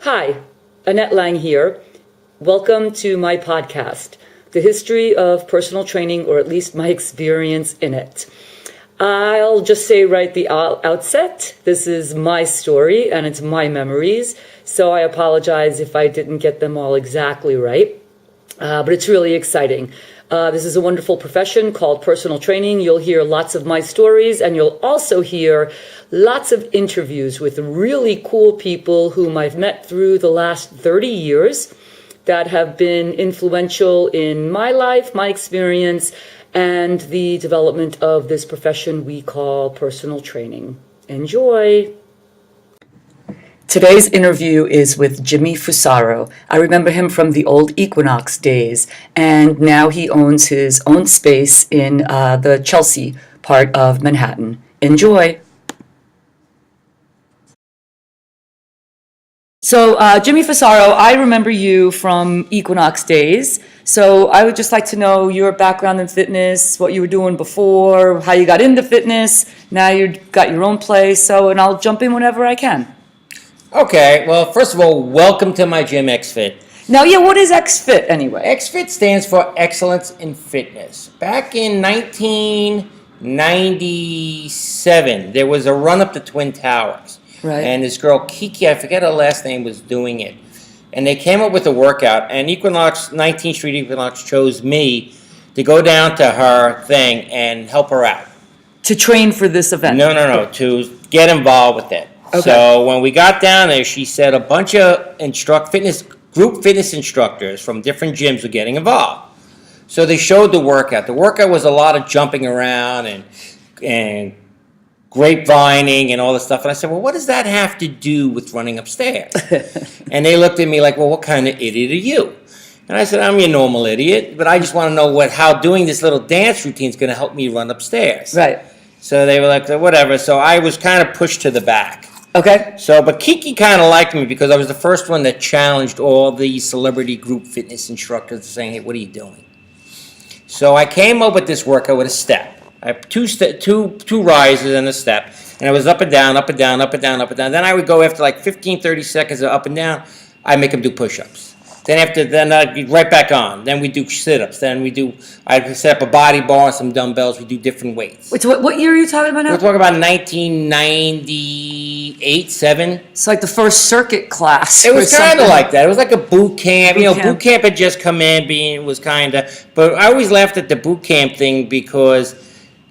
Hi, Annette Lang here. Welcome to my podcast, The History of Personal Training, or at least my experience in it. I'll just say right at the outset, this is my story and it's my memories, so I apologize if I didn't get them all exactly right, but it's really exciting. This is a wonderful profession called personal training. You'll hear lots of my stories, and you'll also hear lots of interviews with really cool people whom I've met through the last 30 years that have been influential in my life, my experience, and the development of this profession we call personal training. Enjoy! Today's interview is with Jimmy Fusaro. I remember him from the old Equinox days, and now he owns his own space in the Chelsea part of Manhattan. Enjoy! So, Jimmy Fusaro, I remember you from Equinox days. So I would just like to know your background in fitness, what you were doing before, how you got into fitness. Now you've got your own place. And I'll jump in whenever I can. Okay, well, first of all, welcome to my gym, XFit. Now, what is XFit anyway? XFit stands for Excellence in Fitness. Back in 1997, there was a run up the Twin Towers. Right. And this girl, Kiki, I forget her last name, was doing it. And they came up with a workout, and Equinox, 19th Street Equinox, chose me to go down to her thing and help her out. To train for this event? No, to get involved with it. Okay. So when we got down there, she said a bunch of group fitness instructors from different gyms were getting involved. So they showed the workout. The workout was a lot of jumping around and grapevining and all this stuff. And I said, well, what does that have to do with running upstairs? And they looked at me like, well, what kind of idiot are you? And I said, I'm your normal idiot, but I just want to know how doing this little dance routine is going to help me run upstairs. Right. So they were like, whatever. So I was kind of pushed to the back. Okay. But Kiki kind of liked me because I was the first one that challenged all the celebrity group fitness instructors saying, hey, what are you doing? So I came up with this workout with a step. I have two rises and a step. And it was up and down, up and down, up and down, up and down. Then I would go after like 15, 30 seconds of up and down. I make them do push-ups. Then I'd be right back on. Then we do sit-ups. Then I'd set up a body bar and some dumbbells. We do different weights. Wait, so what year are you talking about now? We're talking about 1998, 7. It's like the first circuit class. It was kind of like that. It was like a boot camp. Boot camp had just come in. But I always laughed at the boot camp thing because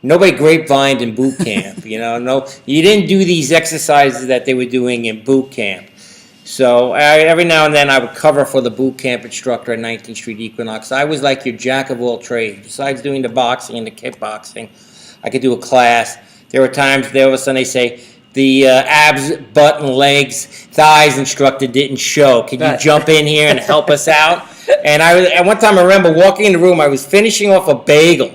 nobody grapevined in boot camp. No, you didn't do these exercises that they were doing in boot camp. So every now and then I would cover for the boot camp instructor at 19th Street Equinox. I was like your jack of all trades. Besides doing the boxing and the kickboxing, I could do a class. There were times all of a sudden they say, the abs, butt, and legs, thighs instructor didn't show. Can you jump in here and help us out? And at one time I remember walking in the room, I was finishing off a bagel.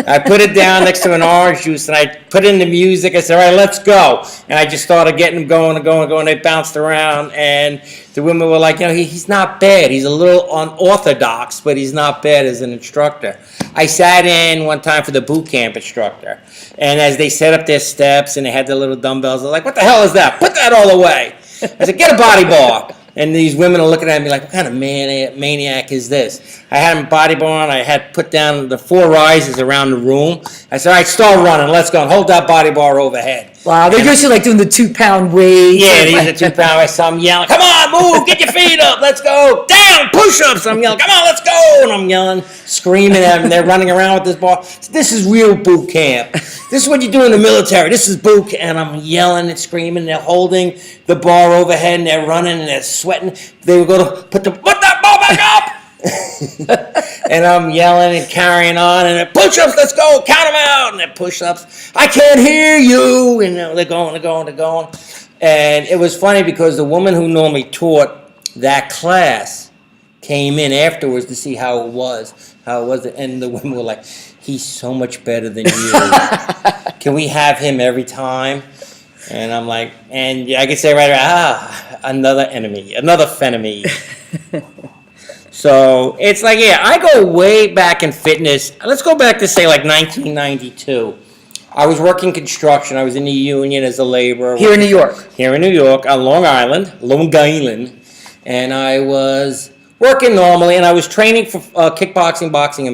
I put it down next to an orange juice and I put in the music. I said, all right, let's go. And I just started getting them going. They bounced around and the women were like, he's not bad. He's a little unorthodox, but he's not bad as an instructor. I sat in one time for the boot camp instructor. And as they set up their steps and they had their little dumbbells, they're like, what the hell is that? Put that all away. I said, get a body bar. And these women are looking at me like, what kind of maniac is this? I had them body bar on. I had put down the 4 rises around the room. I said, all right, start running. Let's go. And hold that body bar overhead. Wow, they're usually like doing the 2-pound weights. Yeah, these are 2-pound weights. So I'm yelling, come on, move, get your feet up, let's go. Down, push-ups. I'm yelling, come on, let's go. And I'm yelling, screaming at them. They're running around with this bar. This is real boot camp. This is what you do in the military. This is boot camp. And I'm yelling and screaming. They're holding the bar overhead and they're running and they're sweating. They were going to put that bar back up. And I'm yelling and carrying on, and push-ups, let's go, count them out, and then push-ups, I can't hear you, and they're going. And it was funny because the woman who normally taught that class came in afterwards to see how it was, and the women were like, he's so much better than you. Can we have him every time? And I'm like, and I could say right away, another enemy, another frenemy. So it's like, I go way back in fitness. Let's go back to say like 1992. I was working construction. I was in the union as a laborer. Here in New York? Here in New York, on Long Island. and I was working normally, and I was training for kickboxing, boxing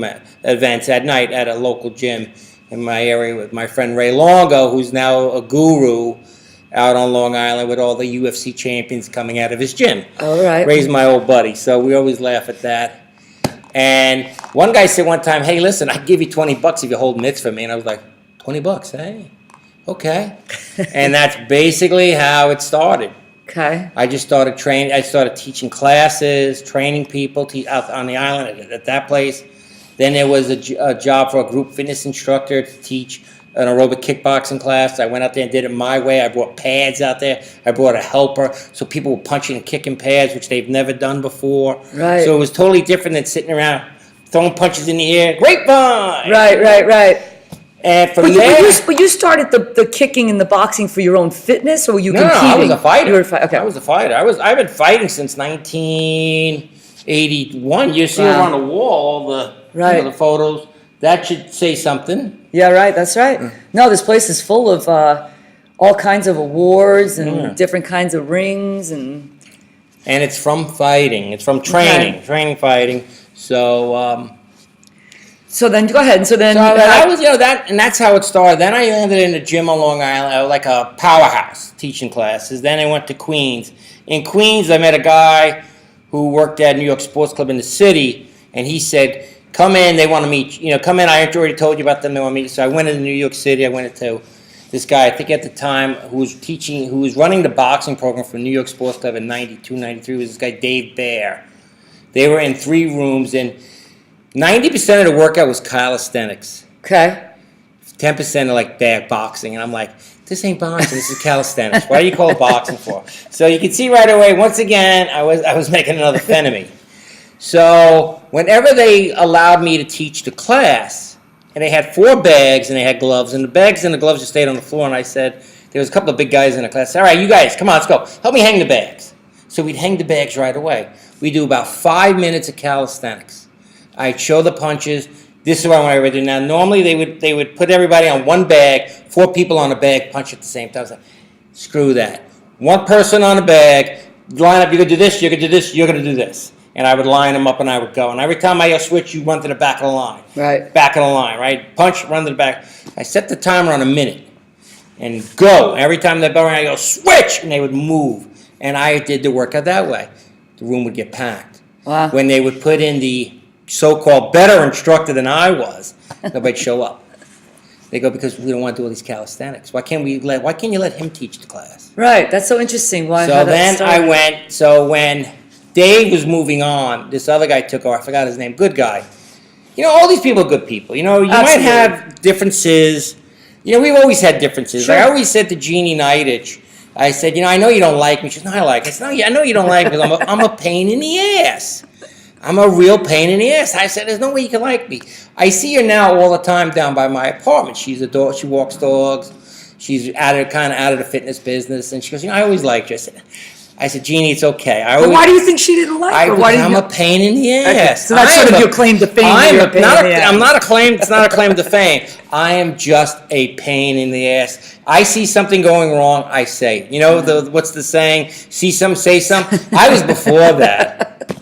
events at night at a local gym in my area with my friend Ray Longo, who's now a guru out on Long Island with all the UFC champions coming out of his gym. All right. Ray's my old buddy, so we always laugh at that. And one guy said one time, "Hey, listen, I'd give you $20 if you hold mitts for me." And I was like, $20, hey? Okay. And that's basically how it started. Okay. I just started training. I started teaching classes, training people out on the island at that place. Then there was a job for a group fitness instructor to teach an aerobic kickboxing class. I went out there and did it my way. I brought pads out there. I brought a helper, so people were punching and kicking pads, which they've never done before. Right. So it was totally different than sitting around throwing punches in the air. Grapevine! Right. And from But there... you started the kicking and the boxing for your own fitness, or were you No, competing? I was a fighter. You were okay. I was a fighter. I've been fighting since 1981. You see Wow. on the wall, all the, Right. the photos. That should say something. Yeah, right. That's right. No, this place is full of all kinds of awards and different kinds of rings and And it's from fighting. It's from training. Training fighting. So... So then, go ahead. And so then, I was, and that's how it started. Then I landed in a gym on Long Island, like a powerhouse, teaching classes. Then I went to Queens. In Queens, I met a guy who worked at New York Sports Club in the city, and he said, "Come in, they want to meet you. Come in, I already told you about them, they want to meet you." So I went into New York City. I went into this guy, I think at the time, who was running the boxing program for New York Sports Club in 92, 93, was this guy, Dave Baer. They were in 3 rooms, and 90% of the workout was calisthenics. okay. 10% of like bad boxing. And I'm like, this ain't boxing, this is calisthenics. Why do you call it boxing for? So you can see right away, once again, I was making another enemy. So whenever they allowed me to teach the class, and they had 4 bags and they had gloves, and the bags and the gloves just stayed on the floor, and I said, there was a couple of big guys in the class, "All right, you guys, come on, let's go. Help me hang the bags." So we'd hang the bags right away. We do about 5 minutes of calisthenics. I'd show the punches. This is what I want to do. Now, normally they would put everybody on one bag, 4 people on a bag, punch at the same time. I was like, screw that. 1 person on a bag, line up, you're going to do this, you're going to do this, you're going to do this. And I would line them up and I would go. And every time I switch, you run to the back of the line. Right. Back of the line, right? Punch, run to the back. I set the timer on a minute and go. Every time the bell rang, I go, switch, and they would move. And I did the workout that way. The room would get packed. Wow. When they would put in the so-called better instructor than I was, nobody'd show up. They go, because we don't want to do all these calisthenics. Why can't you let him teach the class? Right. That's so interesting. Why? So then I went, so when Dave was moving on, this other guy took over, I forgot his name, good guy. All these people are good people. You Absolutely. might have differences. We've always had differences. Sure. Like I always said to Jeannie Nidich, I said, I know you don't like me. She said, "No, I like you." I said, "No, I know you don't like me because I'm a pain in the ass. I'm a real pain in the ass." I said, "There's no way you can like me." I see her now all the time down by my apartment. She's a dog. She walks dogs. She's kind of out of the fitness business. And she goes, "I always liked you." I said, "Jeannie, it's okay." But why do you think she didn't like her? I'm a pain in the ass. Okay, so that's sort of your claim to fame. I'm not a claim. It's not a claim to fame. I am just a pain in the ass. I see something going wrong, I say. What's the saying? See some, say some. I was before that.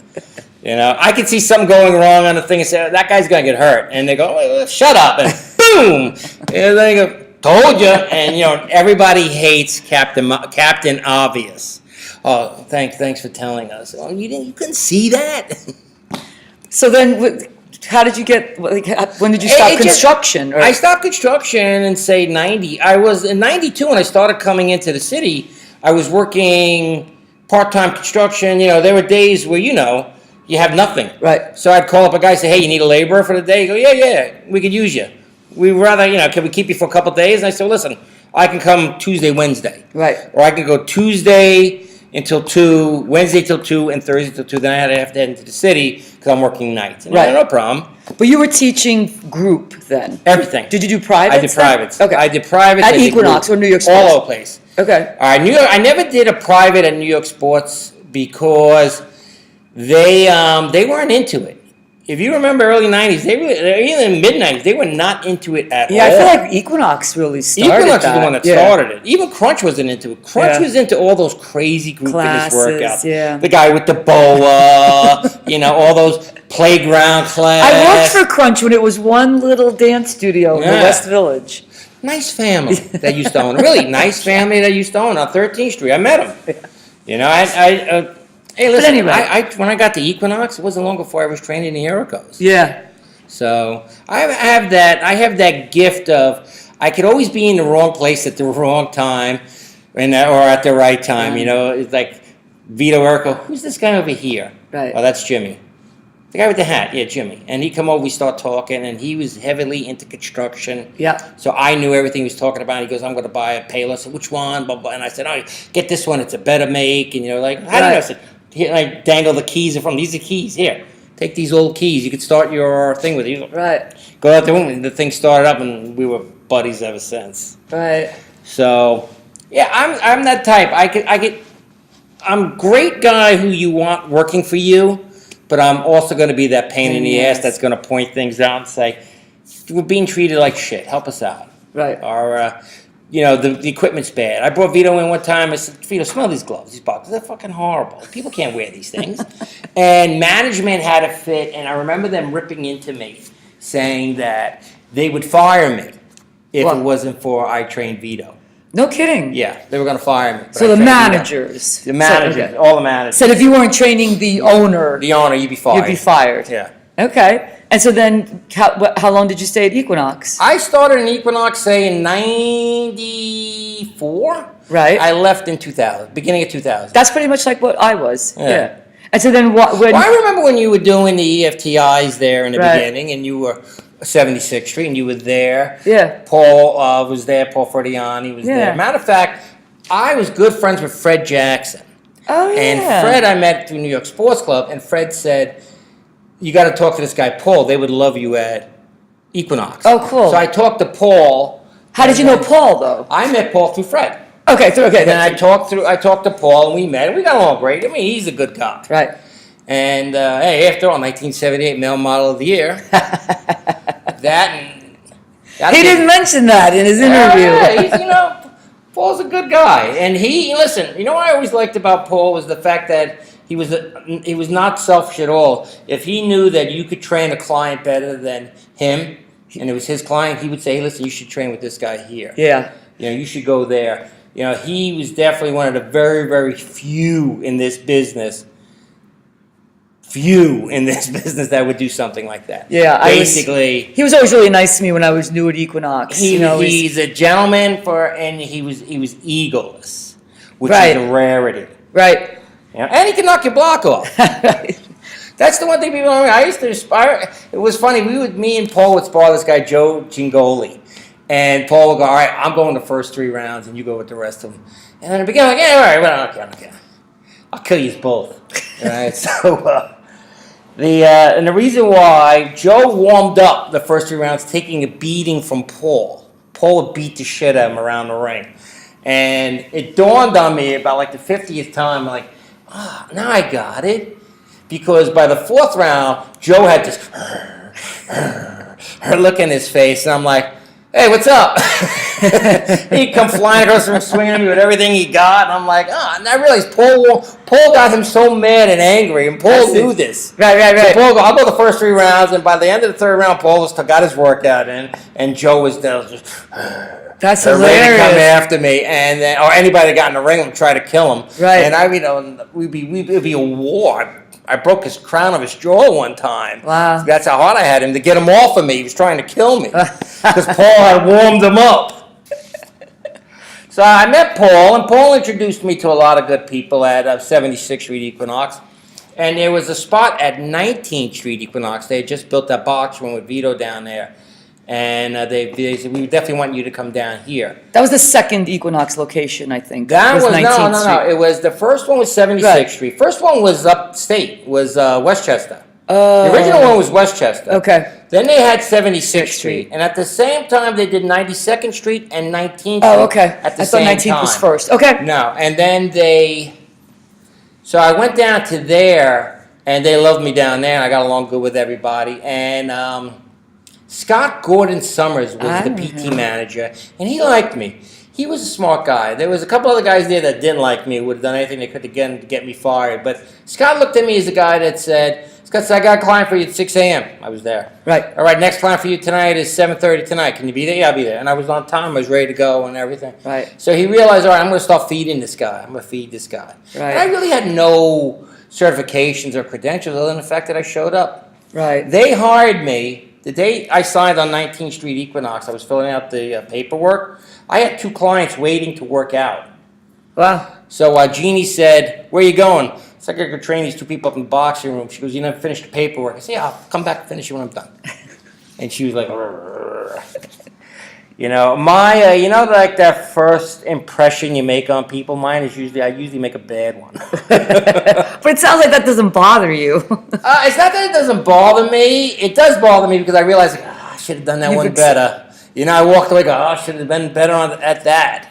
I could see something going wrong on the thing and say, "That guy's gonna get hurt," and they go, "Oh, shut up," and boom, and they go, "Told you," and everybody hates Captain Obvious. Oh, thanks for telling us. Oh, you couldn't see that. So then, how did you get? When did you stop construction? I stopped construction in say 90. I was in 92 when I started coming into the city. I was working part-time construction. There were days where you have nothing. Right. So I'd call up a guy and say, "Hey, you need a laborer for the day?" He'd go, "Yeah, we could use you. We'd rather, can we keep you for a couple of days?" And I said, "Listen, I can come Tuesday, Wednesday. Right. Or I can go Tuesday until 2, Wednesday till 2, and Thursday till 2. Then I have to head into the city because I'm working nights." And Right. No problem. But you were teaching group then? Everything. Did you do privates? I did privates. Okay. I did privates. At I did Equinox group. or New York All Sports? over the place. Okay. All right, New York. I never did a private at New York Sports because they weren't into it. if you remember early 90s, even mid 90s, they were not into it at all. Yeah, I feel like Equinox really started Equinox that. is the one that started it. Even Crunch wasn't into it. Crunch was into all those crazy group fitness workouts. Yeah. The guy with the boa, all those playground class. I worked for Crunch when it was one little dance studio in the West Village. Nice family that used to own. Really nice family that used to own on 13th Street. I met them. Hey, listen, anyway. When I got to Equinox, it wasn't long before I was training the Heracos. Yeah. So I have that gift of I could always be in the wrong place at the wrong time, or at the right time. It's like Vito Urkel. Who's this guy over here? Right. Oh, that's Jimmy. The guy with the hat, yeah, Jimmy. And he'd come over, we start talking, and he was heavily into construction. Yeah. So I knew everything he was talking about. He goes, I'm going to buy a Payless. I said, which one? Blah, blah. And I said, oh, get this one. It's a better make. And how do you know? I said, here, and I dangle the keys from. These are keys. Here, take these old keys. You could start your thing with it. Right. Go out the room, and the thing started up, and we were buddies ever since. Right. So, yeah, I'm that type. I'm a great guy who you want working for you. But I'm also going to be that pain in the ass that's going to point things out and say, we're being treated like shit. Help us out. Right. Or, the equipment's bad. I brought Vito in one time. I said, Vito, smell these gloves, these boxes. They're fucking horrible. People can't wear these things. And management had a fit, and I remember them ripping into me, saying that they would fire me if it wasn't for I trained Vito. No kidding. Yeah, they were going to fire me. So the managers. The managers, all the managers. Said if you weren't training the owner. You'd be fired. You'd be fired. Yeah. Okay. And so then, how long did you stay at Equinox? I started in Equinox, say, in 94. Right. I left in 2000, beginning of 2000. That's pretty much like what I was. Yeah. And so then I remember when you were doing the EFTIs there in the beginning, and you were 76th Street, and you were there. Yeah. Paul was there. Paul Ferdiani was there. Matter of fact, I was good friends with Fred Jackson. Oh, yeah. And Fred I met through New York Sports Club, and Fred said, you got to talk to this guy, Paul. They would love you at Equinox. Oh, cool. So I talked to Paul. How did you know Paul, though? I met Paul through Fred. Okay. Then I talked to Paul, and we met, and we got along great. I mean, he's a good guy. Right. And, hey, after all, 1978 Male Model of the Year. He didn't mention that in his interview. Yeah, Paul's a good guy. And listen, what I always liked about Paul was the fact that he was not selfish at all. If he knew that you could train a client better than him, and it was his client, he would say, hey, listen, you should train with this guy here. Yeah. You should go there. He was definitely one of the very, very few in this business that would do something like that. Yeah, basically, he was always really nice to me when I was new at Equinox. He's a gentleman and he was egoless, which is a rarity. Right. And he can knock your block off. Right. That's the one thing people don't know. I used to aspire. It was funny. Me and Paul would spar this guy Joe Gingoli, and Paul would go, all right, I'm going the first 3 rounds, and you go with the rest of them. And then I began like, yeah, all right, well, okay. I'll kill you both. All right, so. And the reason why Joe warmed up the first 3 rounds taking a beating from Paul. Paul would beat the shit out of him around the ring. And it dawned on me about like the 50th time, like, now I got it. Because by the 4th round, Joe had this look in his face, and I'm like, hey, what's up? He'd come flying across the room, swinging at me with everything he got, and I'm like, and I realized Paul got him so mad and angry, and Paul knew this. Right. So Paul I'll go the first 3 rounds, and by the end of the 3rd round, Paul got his workout in, and Joe was there just... That's ready hilarious. to come after me, and then, or anybody that got in the ring would try to kill him. Right. And it'd be a war. I broke his crown of his jaw one time. Wow. That's how hard I had him to get him off of me. He was trying to kill me because Paul had warmed him up. So I met Paul, and Paul introduced me to a lot of good people at 76th Street Equinox. And there was a spot at 19th Street Equinox. They had just built that box room with Vito down there. And they said, we definitely want you to come down here. That was the second Equinox location, I think. That was 19th no. Street. It was the first one was 76th Street. First one was upstate. Was Westchester. The original one was Westchester. Okay. Then they had 76th Street, and at the same time they did 92nd Street and 19th Street. Oh, okay. At the I thought same 19th time. was first. Okay. No, and then so I went down to there, and they loved me down there, and I got along good with everybody. And Scott Gordon Summers was the PT manager, and he liked me. He was a smart guy. There was a couple other guys there that didn't like me, would have done anything they could to get me fired. But Scott looked at me as a guy that said, Scott said, I got a client for you at 6 a.m. I was there. Right. All right, next client for you tonight is 7:30 tonight. Can you be there? Yeah, I'll be there. And I was on time. I was ready to go and everything. Right. So he realized, all right, I'm going to start feeding this guy. I'm going to feed this guy. Right. And I really had no certifications or credentials other than the fact that I showed up. Right. They hired me the day I signed on 19th Street Equinox. I was filling out the paperwork. I had 2 clients waiting to work out. Wow. So Jeannie said, where are you going? So I got to go train these 2 people up in the boxing room. She goes, you never finished the paperwork. I said, yeah, I'll come back and finish it when I'm done. And she was like, you know, my, like that first impression you make on people, mine is I usually make a bad one. But it sounds like that doesn't bother you. It's not that it doesn't bother me. It does bother me because I realize, like, I should have done that one better. You know, I walked away going, I should have been better at that.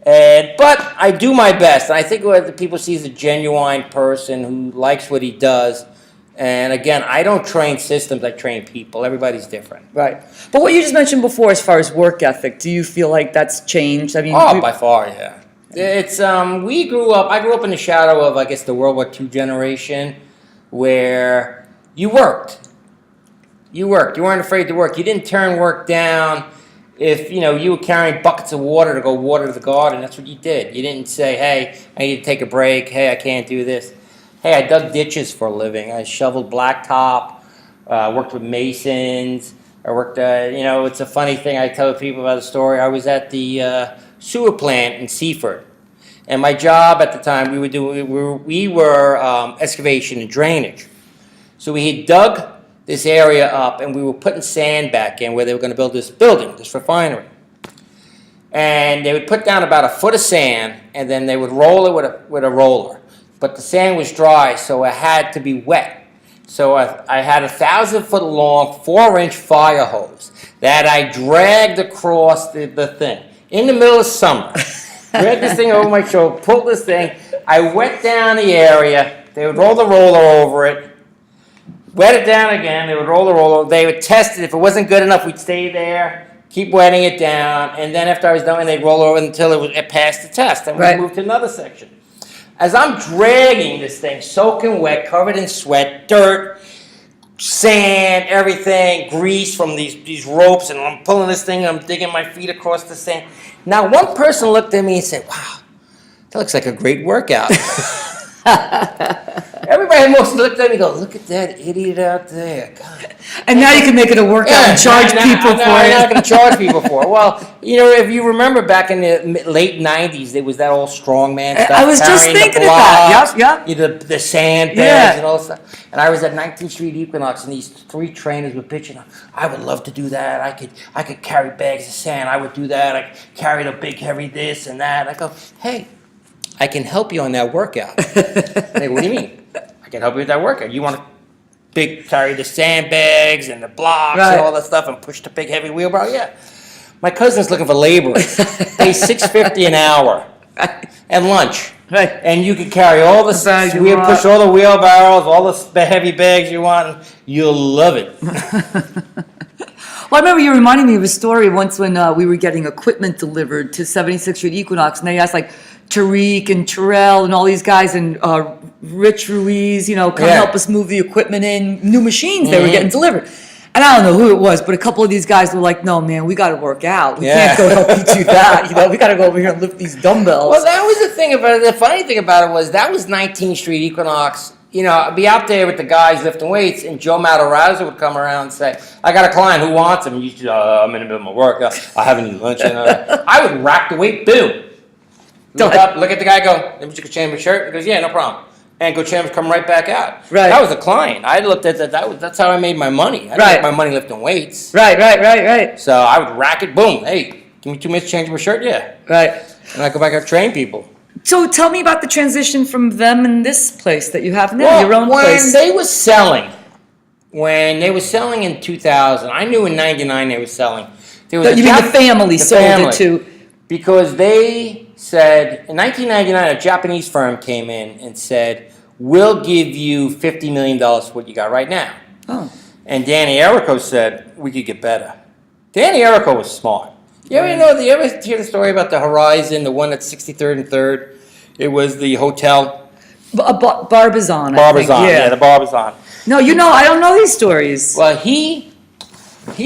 But I do my best. And I think what the people see is a genuine person who likes what he does. And again, I don't train systems, I train people. Everybody's different. Right. But what you just mentioned before as far as work ethic, do you feel like that's changed? I mean, by far, yeah. It's I grew up in the shadow of, I guess, the World War II generation where you worked. You weren't afraid to work. You didn't turn work down. If, you were carrying buckets of water to go water the garden, that's what you did. You didn't say, hey, I need to take a break. Hey, I can't do this. Hey, I dug ditches for a living. I shoveled blacktop, worked with masons. I worked, it's a funny thing. I tell people about the story. I was at the sewer plant in Seaford. And my job at the time, we were excavation and drainage. So we had dug this area up, and we were putting sand back in where they were going to build this building, this refinery. And they would put down about a foot of sand, and then they would roll it with a roller. But the sand was dry, so it had to be wet. So I had a 1,000-foot long, 4-inch fire hose that I dragged across the thing in the middle of summer. Dragged this thing over my shoulder, pulled this thing. I wet down the area. They would roll the roller over it. Wet it down again, they would roll the roller, they would test it. If it wasn't good enough, we'd stay there, keep wetting it down, and then after I was done, they'd roll over until it passed the test, and we'd move to another section. As I'm dragging this thing, soaking wet, covered in sweat, dirt, sand, everything, grease from these ropes, and I'm pulling this thing, I'm digging my feet across the sand. Now, one person looked at me and said, wow, that looks like a great workout. Everybody mostly looked at me and go, look at that idiot out there. God. And now you can make it a workout and charge people for it. I'm not going to charge people for it. Well, if you remember back in the late 90s, there was that old strongman stuff. I was just thinking of that. Yep. The sandbags and all that stuff. And I was at 19th Street Equinox, and these 3 trainers were pitching. I would love to do that. I could carry bags of sand. I would do that. I could carry the big heavy this and that. I go, hey, I can help you on that workout. Hey, what do you mean? I can help you with that workout. You want to carry the sandbags and the blocks and all that stuff and push the big heavy wheelbarrow? Yeah. My cousin's looking for laborers. Pay $6.50 an hour and lunch. Right. And you can carry all the bags you want. Push all the wheelbarrows, all the heavy bags you want. And you'll love it. Well, I remember you reminding me of a story once when we were getting equipment delivered to 76th Street Equinox, and they asked like Tariq and Terrell and all these guys and Rich Ruiz, come help us move the equipment in, new machines they were getting delivered. And I don't know who it was, but a couple of these guys were like, no, man, we got to work out. We can't go help you do that. We got to go over here and lift these dumbbells. Well, that was the thing about it. The funny thing about it was that was 19th Street Equinox. I'd be out there with the guys lifting weights, and Joe Matarazzo would come around and say, I got a client who wants him. And you should, I'm in the middle of my work. I haven't eaten lunch. I would rack the weight, boom. Look up, look at the guy, go, let me just change my shirt. He goes, yeah, no problem. And go change, come right back out. Right. That was the client. I looked at that. That's how I made my money. I didn't make my money lifting weights. Right. So I would rack it, boom. Hey, give me 2 minutes to change my shirt? Yeah. Right. And I go back and train people. So tell me about the transition from them and this place that you have now, your own place. When they were selling in 2000, I knew in 99 they were selling. You mean the family sold it to? Because they said, in 1999, a Japanese firm came in and said, we'll give you $50 million for what you got right now. Oh. And Danny Errico said, we could get better. Danny Errico was smart. You ever hear the story about the Horizon, the one at 63rd and 3rd? It was the hotel. Barbizon. Barbizon, yeah, the Barbizon. No, I don't know these stories. Well, he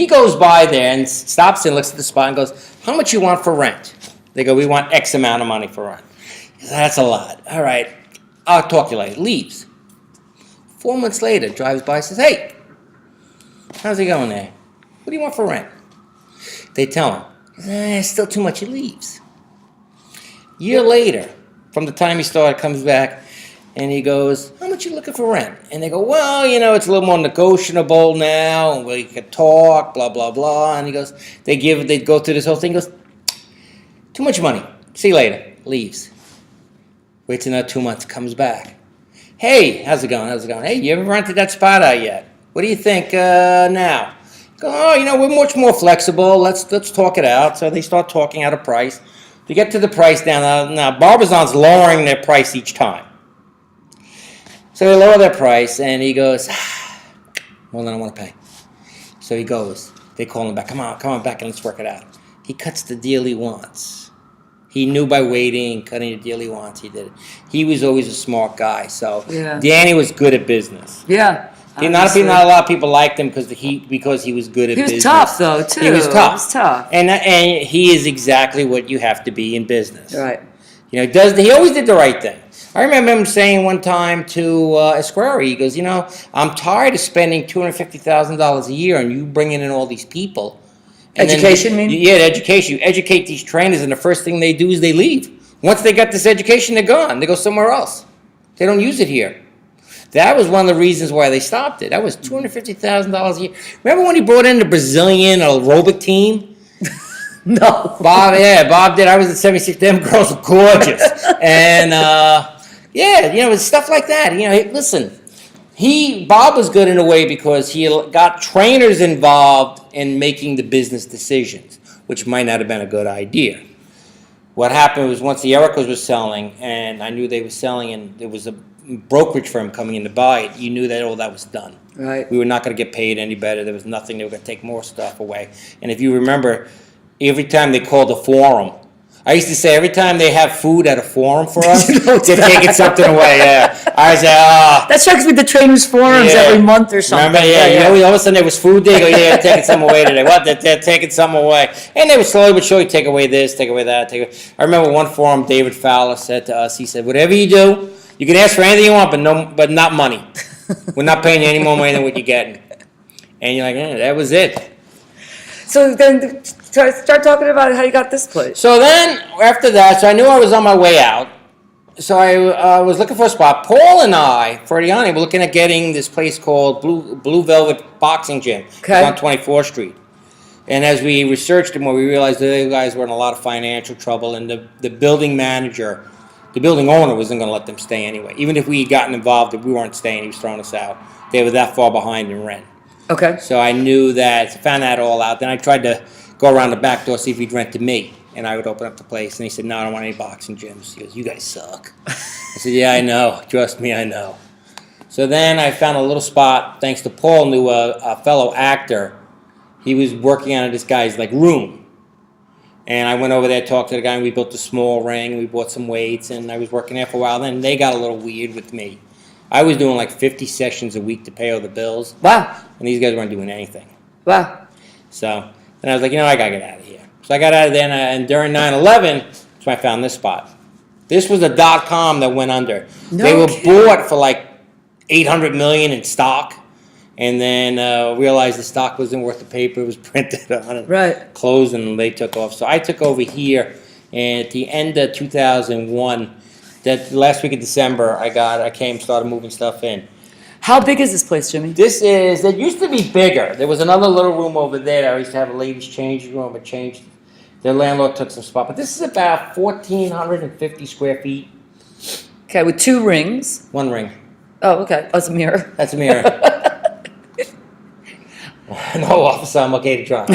goes by there and stops and looks at the spot and goes, how much you want for rent? They go, we want X amount of money for rent. He says, that's a lot. All right, I'll talk to you later. Leaves. 4 months later, drives by and says, hey, how's it going there? What do you want for rent? They tell him, it's still too much. He leaves. Year later, from the time he started, comes back, and he goes, how much you looking for rent? And they go, well, it's a little more negotiable now, and we could talk, blah, blah, blah. And he goes, they go through this whole thing, goes, too much money. See you later. Leaves. Waits another 2 months, comes back. Hey, how's it going? Hey, you ever rented that spot out yet? What do you think now? Go, we're much more flexible. Let's talk it out. So they start talking out a price. They get to the price down. Now Barbizon's lowering their price each time. So they lower their price, and he goes, more than I want to pay. So he goes. They call him back. Come on back, and let's work it out. He cuts the deal he wants. He knew by waiting, cutting the deal he wants, he did it. He was always a smart guy. So Danny was good at business. Yeah. Not a lot of people liked him because he was good at business. He was tough, though, too. He was tough. And he is exactly what you have to be in business. Right. He always did the right thing. I remember him saying one time to Esquire, he goes, I'm tired of spending $250,000 a year on you bringing in all these people. And education, Yeah, education. You educate these trainers, and the first thing they do is they leave. Once they got this education, they're gone. They go somewhere else. They don't use it here. That was one of the reasons why they stopped it. That was $250,000 a year. Remember when he brought in the Brazilian aerobic team? No. Bob did. I was at 76. Them girls are gorgeous. And, it's stuff like that. Listen, Bob was good in a way because he got trainers involved in making the business decisions, which might not have been a good idea. What happened was once the Ericos were selling, and I knew they were selling, and there was a brokerage firm coming in to buy it, you knew that all that was done. Right. We were not going to get paid any better. There was nothing. They were going to take more stuff away. And if you remember, every time they called a forum, I used to say every time they have food at a forum for us, they're taking something away. Yeah, I say, that strikes me. The trainers' forums every month or something. Remember, all of a sudden there was food. They go, they're taking some away today. What? They're taking some away, and they would slowly but surely take away this, take away that. I remember one forum, David Fowler said to us, he said, "Whatever you do, you can ask for anything you want, but not money. We're not paying you any more money than what you're getting." And you're like, that was it. So then start talking about how you got this place. So then, after that, I knew I was on my way out. So I was looking for a spot. Paul and I, Ferdiani, were looking at getting this place called Blue Velvet Boxing Gym. Okay. It's on 24th Street. And as we researched it more, we realized that the guys were in a lot of financial trouble, and the building manager, the building owner, wasn't going to let them stay anyway. Even if we had gotten involved, if we weren't staying, he was throwing us out. They were that far behind in rent. Okay. So I knew that, found that all out. Then I tried to go around the back door, see if he'd rent to me. And I would open up the place. And he said, "No, I don't want any boxing gyms." He goes, "You guys suck." I said, "Yeah, I know. Trust me, I know." So then I found a little spot, thanks to Paul, knew a fellow actor. He was working out of this guy's room. And I went over there, talked to the guy, and we built a small ring. We bought some weights, and I was working there for a while. Then they got a little weird with me. I was doing 50 sessions a week to pay all the bills. Wow. And these guys weren't doing anything. Wow. So then I was like, I got to get out of here. So I got out of there, and during 9/11, that's when I found this spot. This was a .com that went under. They were bought for $800 million in stock, and then realized the stock wasn't worth the paper it was printed on. It Right. Closed, and they took off. So I took over here, and at the end of 2001, that last week of December, I came, started moving stuff in. How big is this place, Jimmy? It used to be bigger. There was another little room over there. I used to have a ladies' change room. It changed. Their landlord took some spot. But this is about 1,450 square feet. Okay, with 2 rings. 1 ring. Oh, okay. Oh, it's a mirror. That's a mirror. No, officer, I'm okay to drive.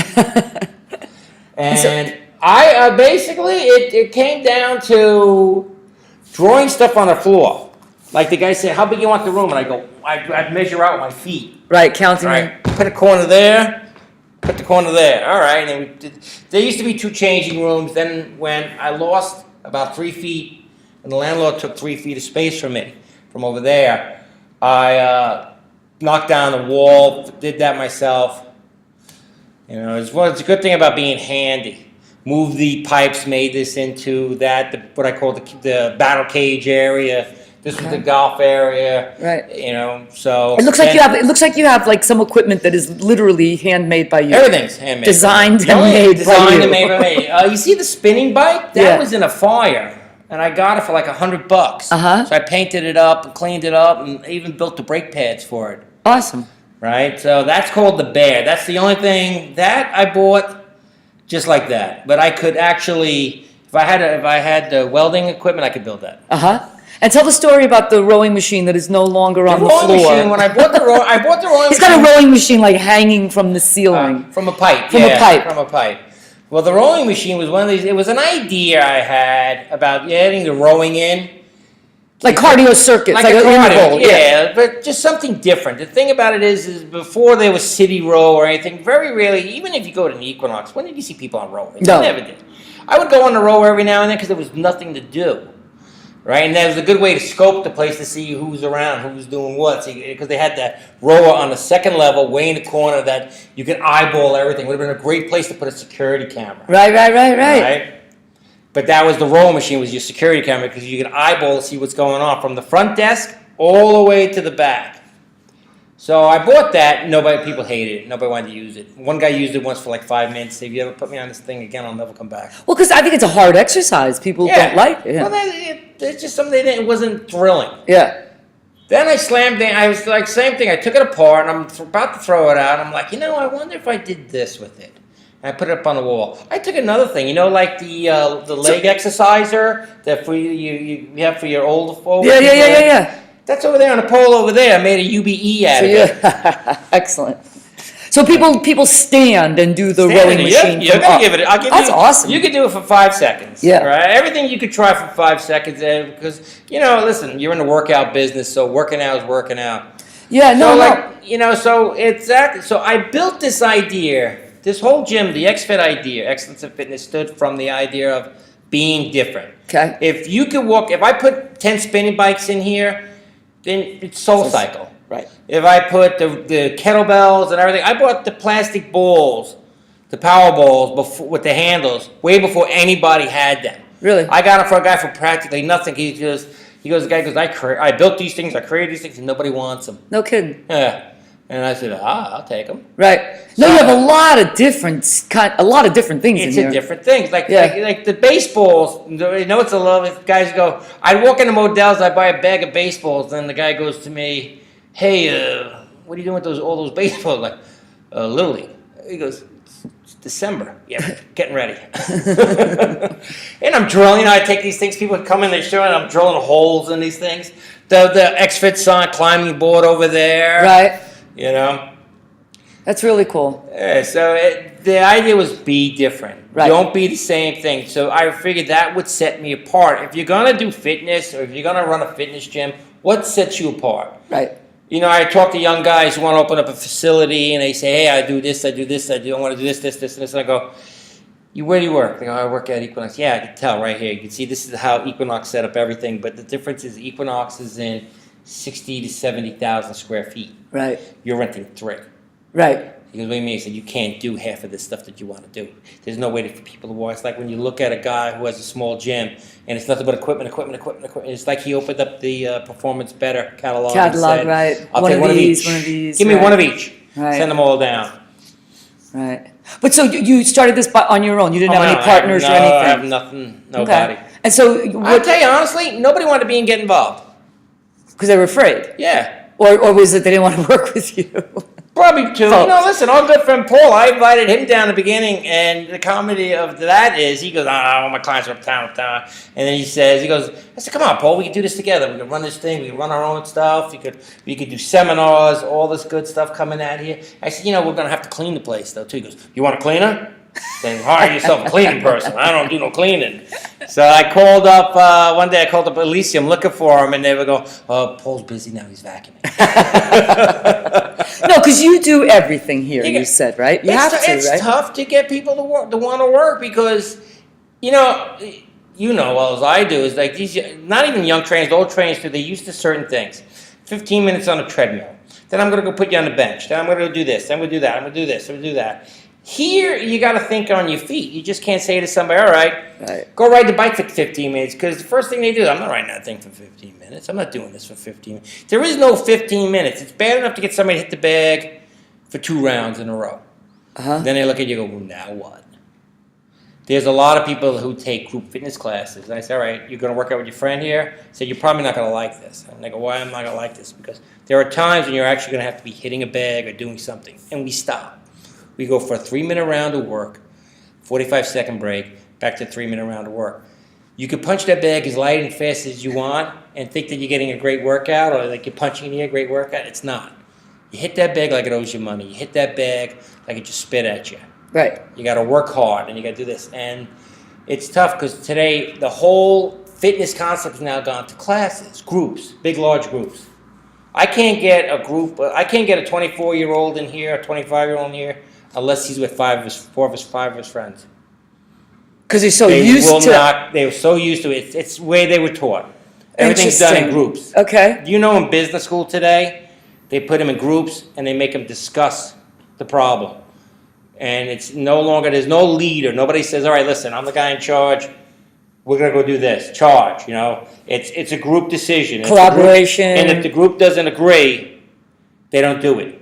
And basically, it came down to drawing stuff on the floor. Like the guy said, how big you want the room? And I go, I'd measure out my feet. Right, counting them. Right, put a corner there, put the corner there. All right, and then we did. There used to be 2 changing rooms. Then when I lost about 3 feet, and the landlord took 3 feet of space from me, from over there, I knocked down the wall, did that myself. You know, it's a good thing about being handy. Moved the pipes, made this into what I call the battle cage area. This was the golf area. Right. You know, so It looks like you have like some equipment that is literally handmade by you. Everything's handmade. Designed and made by you. Designed and made by me. You see the spinning bike? That Yeah. was in a fire, and I got it for like $100. So I painted it up and cleaned it up, and even built the brake pads for it. Awesome. Right. So that's called the Bear. That's the only thing that I bought, just like that. But I could actually, if I had the welding equipment, I could build that. And tell the story about the rowing machine that is no longer on the floor. Machine, when I bought the rowing machine. He's got a rowing machine like hanging from the ceiling. From a pipe. From a pipe. Well, the rowing machine was one of these. It was an idea I had about adding the rowing in. Like cardio circuits, like a an cardio, interval. Yeah, but just something different. The thing about it is before there was City Row or anything, very rarely, even if you go to an Equinox, when did you see people on rowing? No. You never did. I would go on the row every now and then because there was nothing to do. Right, and that was a good way to scope the place to see who's around, who's doing what. Because they had that rower on the second level, way in the corner, that you could eyeball everything. Would have been a great place to put a security camera. Right. But that was the row machine, was your security camera, because you could eyeball to see what's going on from the front desk all the way to the back. So I bought that. People hated it. Nobody wanted to use it. One guy used it once for like 5 minutes. Said, if you ever put me on this thing again, I'll never come back. Well, because I think it's a hard exercise. People don't like it. Well, it's just something it wasn't thrilling. Yeah. Then I slammed it. I was like, same thing. I took it apart, and I'm about to throw it out. I'm like, I wonder if I did this with it. And I put it up on the wall. I took another thing, like the leg exerciser that you have for your older folks. Yeah. That's over there on the pole over there. I made a UBE out of it. Excellent. So people stand and do the rowing machine. You're gonna give it. That's awesome. You could do it for 5 seconds. Yeah. Right. Everything you could try for 5 seconds because listen, you're in the workout business, so working out is working out. Yeah. So exactly. So I built this idea. This whole gym, the XFit idea, Excellence in Fitness, stood from the idea of being different. Okay. If you could walk, if I put 10 spinning bikes in here, then it's SoulCycle. Right. If I put the kettlebells and everything, I bought the plastic balls, the power balls with the handles, way before anybody had them. Really? I got it for a guy for practically nothing. The guy goes, I built these things, I created these things, and nobody wants them. No kidding. Yeah. And I said, I'll take them. Right. No, you have a lot of different things in here. It's different things. Like the baseballs, it's a lot. Guys go, I walk into Modell's, I buy a bag of baseballs, and the guy goes to me, hey, what are you doing with all those baseballs? Like, Little League. He goes, it's December. Yeah, getting ready. And I'm drilling, I take these things, people come in, they show it, I'm drilling holes in these things. The XFit sign, climbing board over there. Right. That's really cool. Yeah, so the idea was be different. Right. Don't be the same thing. So I figured that would set me apart. If you're going to do fitness or if you're going to run a fitness gym, what sets you apart? Right. I talk to young guys who want to open up a facility and they say, hey, I do this, I want to do this, and this. And I go, where do you work? They go, I work at Equinox. Yeah, I can tell right here. You can see this is how Equinox set up everything. But the difference is Equinox is in 60 to 70,000 square feet. Right. You're renting 3. Right. He goes, what do you mean? He said, you can't do half of this stuff that you want to do. There's no way for people to walk. It's like when you look at a guy who has a small gym and it's nothing but equipment. It's like he opened up the Performance Better catalog and said, right. I'll one take of these. Give me one of each. Right. Send them all down. Right. But so you started this on your own. You didn't have any partners or anything? I have nothing. Nobody. Okay. And so I'll tell you honestly, nobody wanted to be and get involved. Because they were afraid? Yeah. Or was it they didn't want to work with you? Probably too. Listen, our good friend Paul, I invited him down in the beginning, and the comedy of that is he goes, all my clients are uptown. And then he says, I said, come on, Paul, we can do this together. We can run this thing. We can run our own stuff. We could do seminars, all this good stuff coming out here. I said, we're going to have to clean the place, though, too. He goes, you want a cleaner? Then hire yourself a cleaning person. I don't do no cleaning. So I called up, one day I called up Elysium looking for him, and they would go, oh, Paul's busy now, he's vacuuming. No, because you do everything here, you said, right? You have to, right? It's tough to get people to want to work because, you know well as I do, is like these, not even young trainers, old trainers, they're used to certain things. 15 minutes on a treadmill. Then I'm going to go put you on the bench. Then I'm going to do this. Then I'm going to do that. I'm going to do this. I'm going to do that. Here, you got to think on your feet. You just can't say to somebody, all right, go ride the bike for 15 minutes. Because the first thing they do, I'm not riding that thing for 15 minutes. I'm not doing this for 15 minutes. There is no 15 minutes. It's bad enough to get somebody to hit the bag for 2 rounds in a row. Then they look at you and go, well, now what? There's a lot of people who take group fitness classes. And I say, all right, you're going to work out with your friend here? I say, you're probably not going to like this. And they go, why am I not going to like this? Because there are times when you're actually going to have to be hitting a bag or doing something. And we stop. We go for a 3-minute round of work, 45-second break, back to 3-minute round of work. You can punch that bag as light and fast as you want and think that you're getting a great workout or like you're punching in a great workout. It's not. You hit that bag like it owes you money. You hit that bag like it just spit at you. Right. You got to work hard and you got to do this. And it's tough because today the whole fitness concept has now gone to classes, groups, big, large groups. I can't get a 24-year-old in here, a 25-year-old in here, unless he's with 5 of his friends. Because they're so used to they were so used to it. It's the way they were taught. Everything's done in groups. Okay. Do you know in business school today, they put them in groups and they make them discuss the problem. And it's no longer, there's no leader. Nobody says, all right, listen, I'm the guy in charge. We're going to go do this. Charge, you know. It's a group decision. Collaboration. And if the group doesn't agree, they don't do it.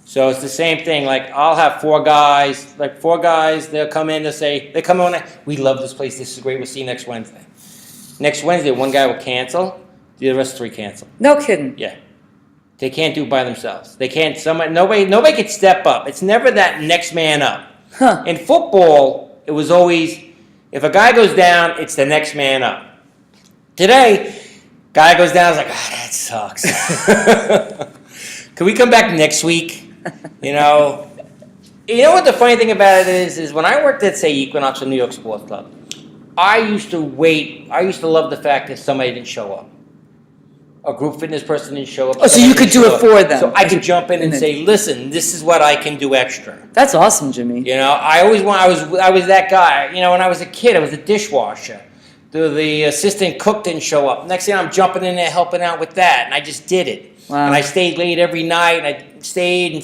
So it's the same thing. Like I'll have 4 guys. They'll come in. They come on. We love this place. This is great. We'll see you next Wednesday. Next Wednesday, 1 guy will cancel. The rest 3 cancel. No kidding. Yeah. They can't do it by themselves. They can't. Nobody can step up. It's never that next man up. In football, it was always if a guy goes down, it's the next man up. Today, guy goes down. It's like, that sucks. Can we come back next week? You know what the funny thing about it is when I worked at, say, Equinox or New York Sports Club, I used to wait. I used to love the fact that somebody didn't show up. A group fitness person didn't show up. Oh, so you could do it for them. So I could jump in and say, listen, this is what I can do extra. That's awesome, Jimmy. You know, I was that guy. You know, when I was a kid, I was a dishwasher. The assistant cook didn't show up. Next thing I'm jumping in there helping out with that, and I just did it. Wow. And I stayed late every night, and I stayed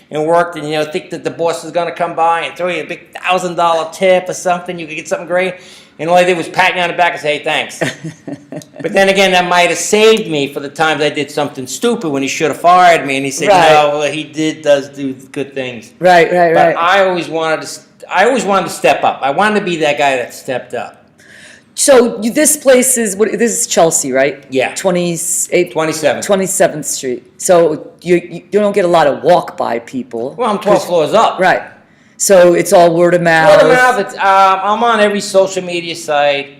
and worked, and think that the boss was going to come by and throw you a big $1,000 tip or something. You could get something great. And all I did was pat me on the back and say, hey, thanks. But then again, that might have saved me for the times I did something stupid when he should have fired me. And he said, no, well, he does do good things. Right. But I always wanted to step up. I wanted to be that guy that stepped up. So this place is this is Chelsea, right? Yeah. 27th Street. So you don't get a lot of walk-by people. Well, I'm 12 floors up. Right. So it's all word of mouth. Word of mouth. I'm on every social media site.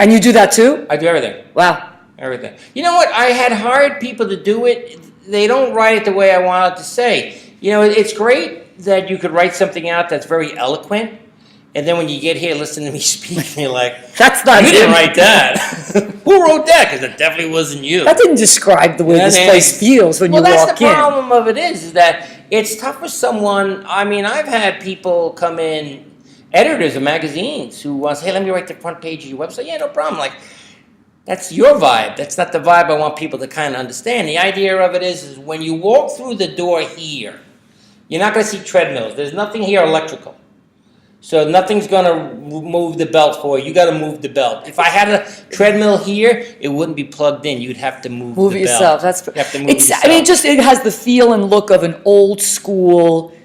And you do that too? I do everything. Wow. Everything. You know what? I had hired people to do it. They don't write it the way I wanted to say. You know, it's great that you could write something out that's very eloquent. And then when you get here, listen to me speak, and you're like, that's not you didn't write that. Who wrote that? Because it definitely wasn't you. That didn't describe the way this place feels when you walk in. Well, that's the problem of it is that it's tough for someone. I mean, I've had people come in, editors of magazines, who want to say, hey, let me write the front page of your website. Yeah, no problem. Like, that's your vibe. That's not the vibe I want people to kind of understand. The idea of it is when you walk through the door here, you're not going to see treadmills. There's nothing here electrical. So nothing's going to move the belt for you. You got to move the belt. If I had a treadmill here, it wouldn't be plugged in. You'd have to move the it yourself. belt. That's you have to move yourself. I mean, it has the feel and look of an old school,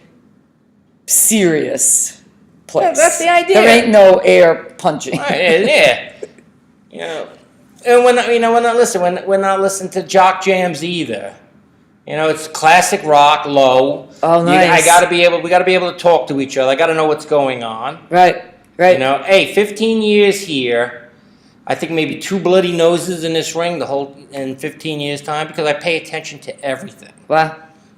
serious place. Yeah, that's the idea. There ain't no air punching. Right, yeah. You know, and we're not listening to jock jams either. You know, it's classic rock, low. Oh, nice. We gotta be able to talk to each other. I gotta know what's going on. Right. You know, hey, 15 years here. I think maybe 2 bloody noses in this ring in 15 years' time because I pay attention to everything. Wow.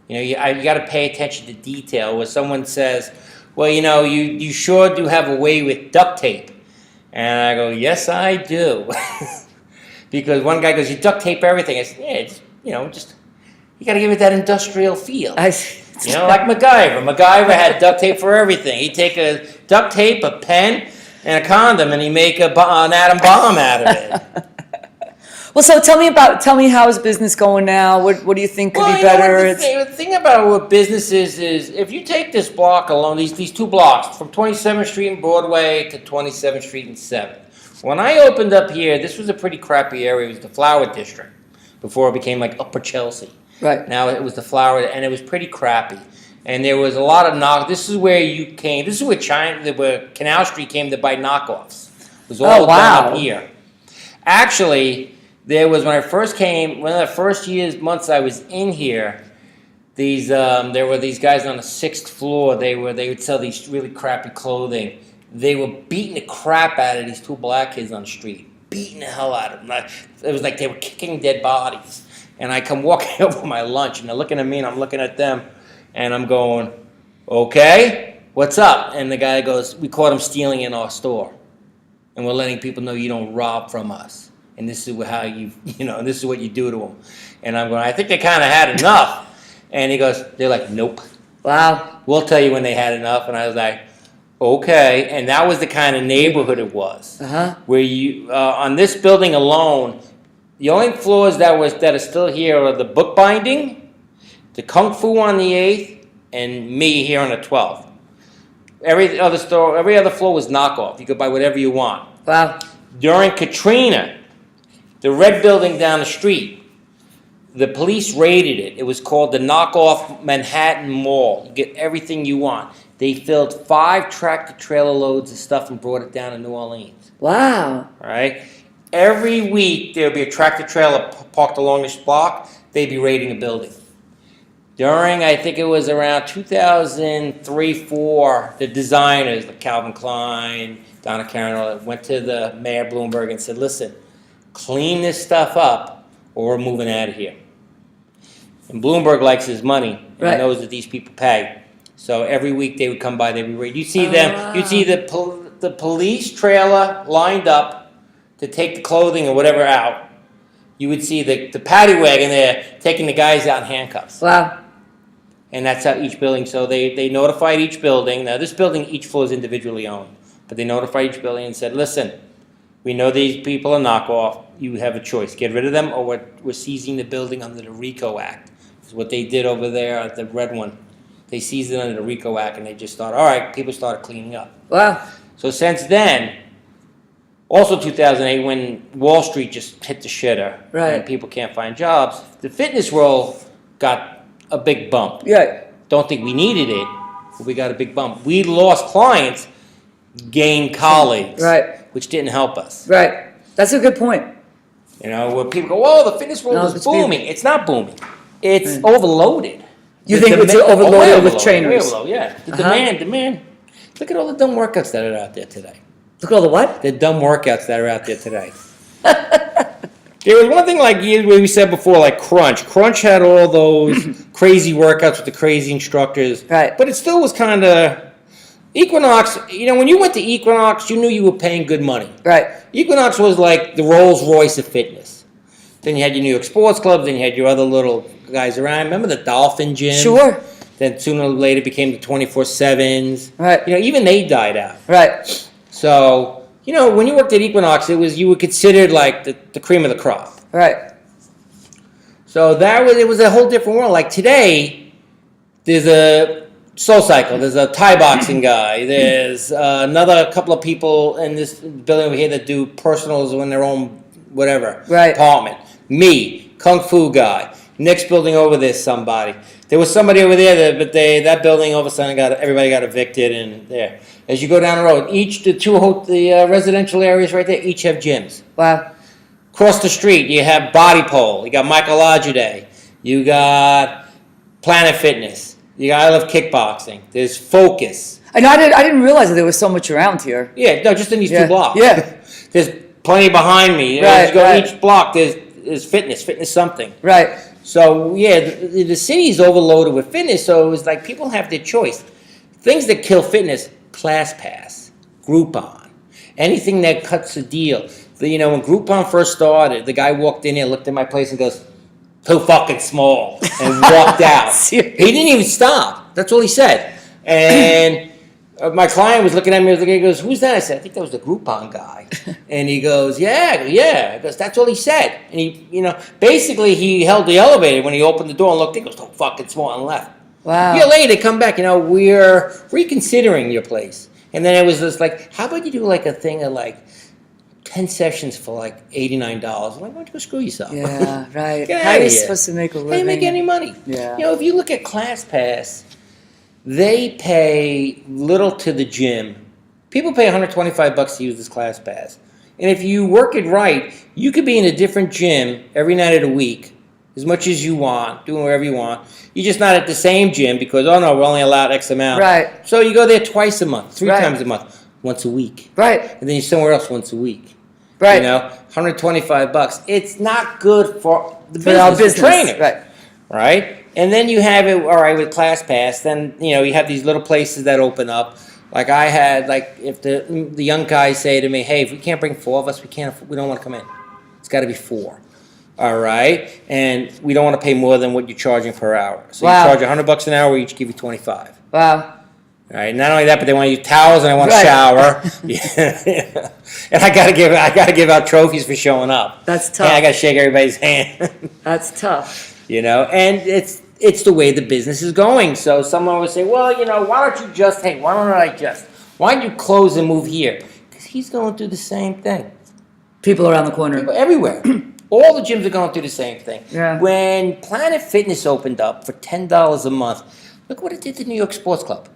You know, you got to pay attention to detail. Where someone says, well, you sure do have a way with duct tape. And I go, yes, I do. Because one guy goes, you duct tape everything. I said, yeah, it's, you got to give it that industrial feel. Like MacGyver. MacGyver had duct tape for everything. He'd take a duct tape, a pen, and a condom, and he'd make an atom bomb out of it. Well, so tell me how is business going now? What do you think could be better? The thing about what business is if you take this block alone, these two blocks, from 27th Street and Broadway to 27th Street and 7th. When I opened up here, this was a pretty crappy area. It was the Flower District before it became like Upper Chelsea. Right. Now it was the Flower, and it was pretty crappy. And there was a lot of knock. This is where you came. This is where Canal Street came to buy knockoffs. It was all down up here. Actually, there was, when I first came, one of the first months I was in here, there were these guys on the 6th floor. They would sell these really crappy clothing. They were beating the crap out of these two black kids on the street, beating the hell out of them. It was like they were kicking dead bodies. And I come walking up with my lunch, and they're looking at me, and I'm looking at them, and I'm going, okay, what's up? And the guy goes, we caught him stealing in our store, and we're letting people know you don't rob from us. And this is how this is what you do to them. And I'm going, I think they kind of had enough. And he goes, they're like, nope. Wow. We'll tell you when they had enough. And I was like, okay. And that was the kind of neighborhood it was. Uh-huh. Where you, on this building alone, the only floors that are still here are the bookbinding, the Kung Fu on the 8th, and me here on the 12th. Every other floor was knockoff. You could buy whatever you want. Wow. During Katrina, the red building down the street, the police raided it. It was called the Knockoff Manhattan Mall. You get everything you want. They filled 5 tractor-trailer loads of stuff and brought it down to New Orleans. Wow. All right? Every week, there would be a tractor-trailer parked along this block. They'd be raiding a building. During, I think it was around 2003-04, the designers, like Calvin Klein, Donna Karan, went to the Mayor Bloomberg and said, listen, clean this stuff up or we're moving out of here. And Bloomberg likes his money and right. knows that these people pay. So every week they would come by, they'd be ready. You'd see them, you'd see the police trailer lined up to take the clothing or whatever out. You would see the paddy wagon there taking the guys out in handcuffs. Wow. And that's how each building, so they notified each building. Now this building, each floor is individually owned. But they notified each building and said, listen, we know these people are knockoff. You have a choice. Get rid of them or we're seizing the building under the RICO Act. It's what they did over there at the red one. They seized it under the RICO Act and they just thought, all right, people started cleaning up. Wow. So since then, also 2008, when Wall Street just hit the shitter right. and people can't find jobs, the fitness world got a big bump. Yeah. Don't think we needed it, but we got a big bump. We lost clients, gained colleagues, right. which didn't help us. Right. That's a good point. Where people go, "Whoa, the fitness world is booming." It's not booming. It's overloaded. You think it's overloaded with trainers? Yeah. The demand. Look at all the dumb workouts that are out there today. Look at all the what? The dumb workouts that are out there today. There was one thing like we said before, like Crunch. Crunch had all those crazy workouts with the crazy instructors. Right. But it still was kind of... Equinox, when you went to Equinox, you knew you were paying good money. Right. Equinox was like the Rolls Royce of fitness. Then you had your New York sports clubs, then you had your other little guys around. Remember the Dolphin Gym? Sure. Then sooner or later became the 24/7s. Right. Even they died out. Right. So... when you worked at Equinox, you were considered like the cream of the crop. Right. So it was a whole different world. Like today, there's a Soul Cycle, there's a Thai boxing guy, there's another couple of people in this building over here that do personals in their own whatever apartment. Me, Kung Fu guy. Next building over there's somebody. There was somebody over there, that building all of a sudden everybody got evicted and there. As you go down the road, the residential areas right there, each have gyms. Wow. Across the street, you have Body Pole. You got Michael Ajude. You got Planet Fitness. You got I Love Kickboxing. There's Focus. And I didn't realize that there was so much around here. Yeah, no, just in these 2 blocks. Yeah. There's plenty behind me. As you go each block, there's fitness something. Right. So, yeah, the city's overloaded with fitness, so it was like people have their choice. Things that kill fitness: ClassPass, Groupon, anything that cuts a deal. When Groupon first started, the guy walked in here, looked at my place, and goes, "Too fucking small," and walked out. He didn't even stop. That's all he said. And my client was looking at me. He goes, "Who's that?" I said, "I think that was the Groupon guy." And he goes, "Yeah." He goes, "That's all he said." And he, basically he held the elevator when he opened the door and looked. He goes, "Too fucking small," and left. Wow. A year later, they come back. We're reconsidering your place. And then it was just like, "How about you do like a thing of like 10 sessions for like $89. I'm like, "Why don't you go screw yourself?" Yeah, right. Get How out are you of here. supposed to make a living? How do you make any money? Yeah. If you look at ClassPass, they pay little to the gym. People pay $125 to use this ClassPass. And if you work it right, you could be in a different gym every night of the week, as much as you want, doing wherever you want. You're just not at the same gym because, oh no, we're only allowed X amount. Right. So you go there twice a month, three Right. times a month, once a week. Right. And then you're somewhere else once a week. Right. $125. It's not good for the our business, business. trainers. Right. Right? And then you have it, all right, with ClassPass, then, you have these little places that open up. Like I had, if the young guys say to me, "Hey, if we can't bring 4 of us, we don't want to come in. It's got to be 4. All right? And we don't want to pay more than what you're charging per hour. So Wow. you charge $100 an hour, we each give you 25. Wow. All right. Not only that, but they want to use towels and I want to Right. shower. Yeah. And I gotta give out trophies for showing up. That's tough. And I gotta shake everybody's hand. That's tough. And it's the way the business is going. So someone would say, "Well, why don't you close and move here?" Because he's going through the same thing. People around the corner. People everywhere. All the gyms are going through the same thing. Yeah. When Planet Fitness opened up for $10 a month, look what it did to New York Sports Club.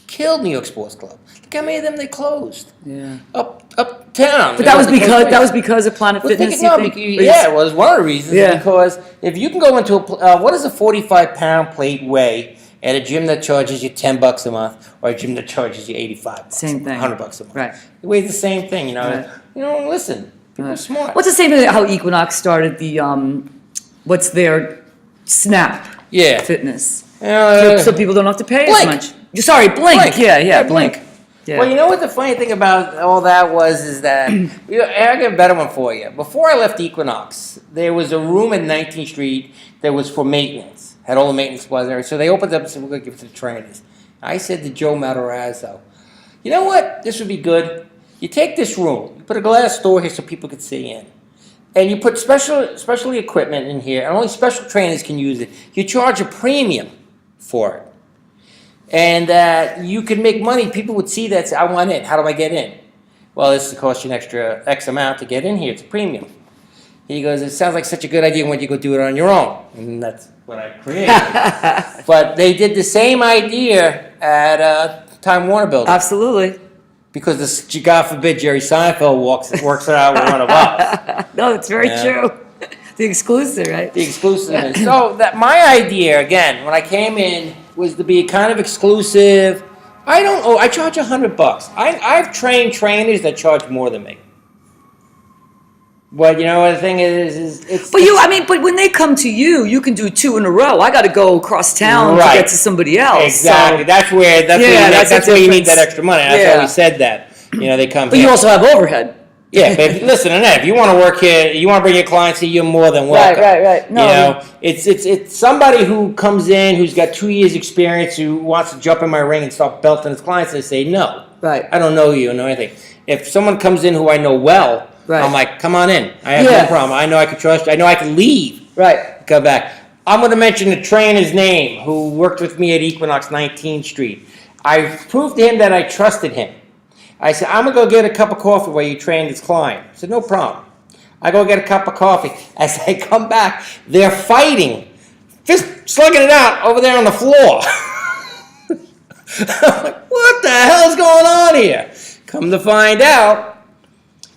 Killed New York Sports Club. Look how many of them they closed. Yeah. Uptown. But that was because of Planet Fitness. It was one of the reasons. Yeah. Because if you can go into what does a 45-pound plate weigh at a gym that charges you $10 a month, or a gym that charges you $85? Same thing. $100 a month. Right. It weighs the same thing. Right. Listen. People are smart. What's the same thing how Equinox started the what's their Snap Yeah. Fitness? Uh, So people don't have to pay Blink. as much. Sorry, Blink. Yeah, Blink. Blink. Yeah. Well, you know what the funny thing about all that is that I got a better one for you. Before I left Equinox, there was a room at 19th Street that was for maintenance. Had all the maintenance supplies there. So they opened up and said, "We're going to give it to the trainers." I said to Joe Matarazzo, "You know what? This would be good. You take this room, you put a glass door here so people can see in, and you put special equipment in here, and only special trainers can use it. You charge a premium for it. And you could make money. People would see that and say, I want in. How do I get in? Well, this will cost you an extra X amount to get in here. It's a premium." He goes, "It sounds like such a good idea when you go do it on your own." And that's what I created. But they did the same idea at Time Warner Building. Absolutely. Because, God forbid, Jerry Seinfeld works it out with one of us. No, it's very true. The exclusive, right? The exclusive. So my idea, again, when I came in, was to be kind of exclusive. I charge $100. I've trained trainers that charge more than me. But the thing is it's. But when they come to you, you can do 2 in a row. I got to go across town to get to somebody else. Exactly. So, that's where you need that extra money. That's why we said that. They come. But you also have overhead. Yeah, but listen, Annette, if you want to work here, you want to bring your clients here, you're more than welcome. Right. No, it's somebody who comes in who's got 2 years experience who wants to jump in my ring and start belting his clients. I say no. Right. I don't know you, know anything. If someone comes in who I know well, right. I'm like, come on in. I have no problem. I know I can trust you. I know I can leave. Right. Go back. I'm going to mention the trainer's name who worked with me at Equinox 19th Street. I proved to him that I trusted him. I said, I'm going to go get a cup of coffee while you train this client. He said, no problem. I go get a cup of coffee. As I come back, they're fighting, just slugging it out over there on the floor. I'm like, what the hell is going on here? Come to find out,